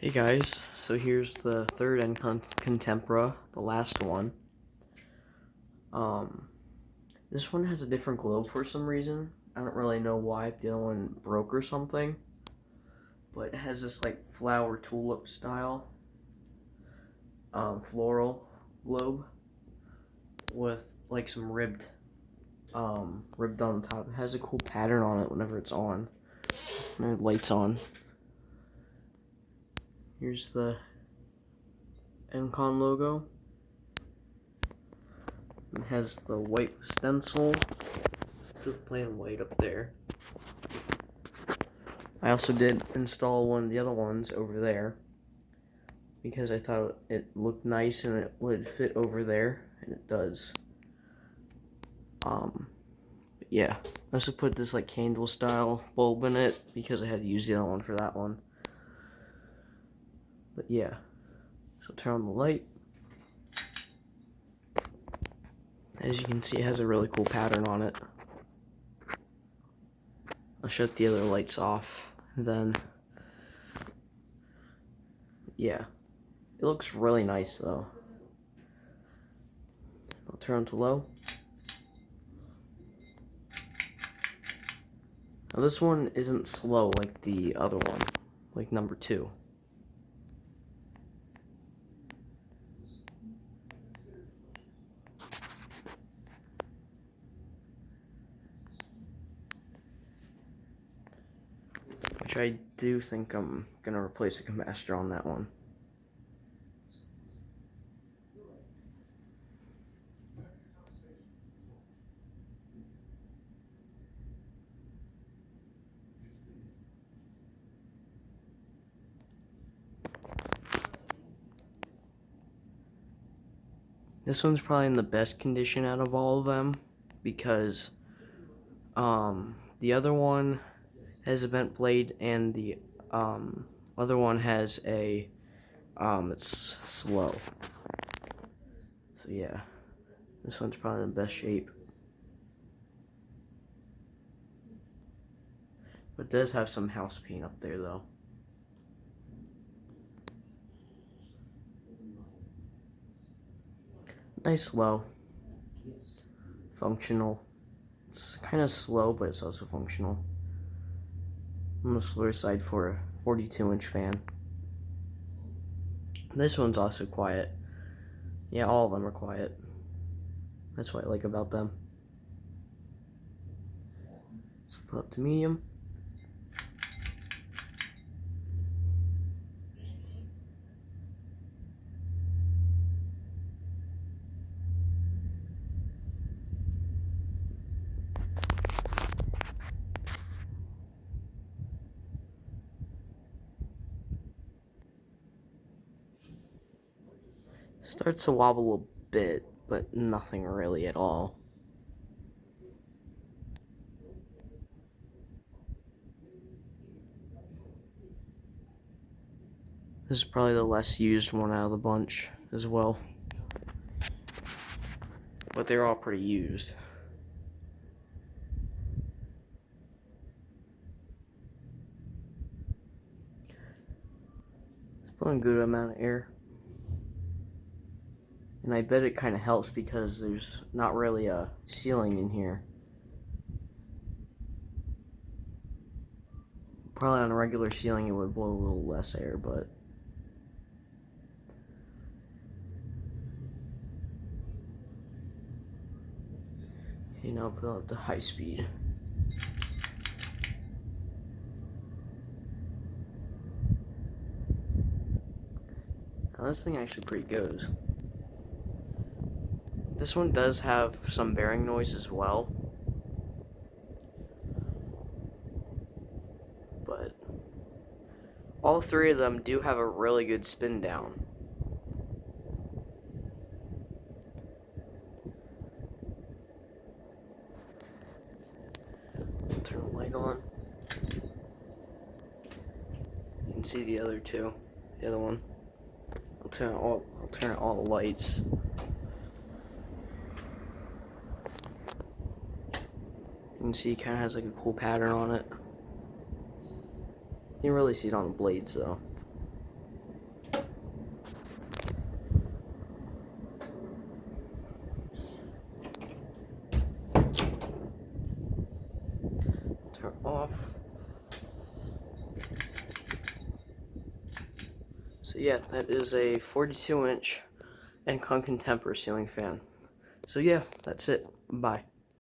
Hey guys, so here's the third Encon Contempra, the last one. This one has a different globe for some reason. I don't really know why, if the other one broke or something. But it has this like flower tulip style floral globe with like some ribbed on the top. It has a cool pattern on it whenever it's on. When the light's on. Here's the Encon logo. It has the white stencil to plain white up there. I also did install one of the other ones over there because I thought it looked nice and it would fit over there, and it does. Yeah, I also put this like candle style bulb in it because I had to use the other one for that one. But yeah, so turn on the light. As you can see, it has a really cool pattern on it. I'll shut the other lights off, and then yeah, it looks really nice though. I'll turn it to low. Now this one isn't slow like the other one, like number 2. Which I do think I'm gonna replace the capacitor on that one. This one's probably in the best condition out of all of them because the other one has a bent blade and the other one has a it's slow. So yeah, this one's probably in the best shape. But it does have some house paint up there though. Nice low. Functional. It's kind of slow, but it's also functional. On the slower side for a 42-inch fan. This one's also quiet. Yeah, all of them are quiet. That's what I like about them. So put up to medium. Starts to wobble a bit, but nothing really at all. This is probably the less used one out of the bunch as well. But they're all pretty used. It's blowing a good amount of air. And I bet it kind of helps because there's not really a ceiling in here. Probably on a regular ceiling it would blow a little less air, but okay, now put it up to high speed. Now this thing actually pretty goes. This one does have some bearing noise as well, but all 3 of them do have a really good spin down. Turn the light on. You can see the other 2. The other one. I'll turn all the lights. You can see it kind of has like a cool pattern on it. You can really see it on the blades though. turn off. So yeah, that is a 42-inch Encon Contempra ceiling fan. So yeah, that's it. Bye.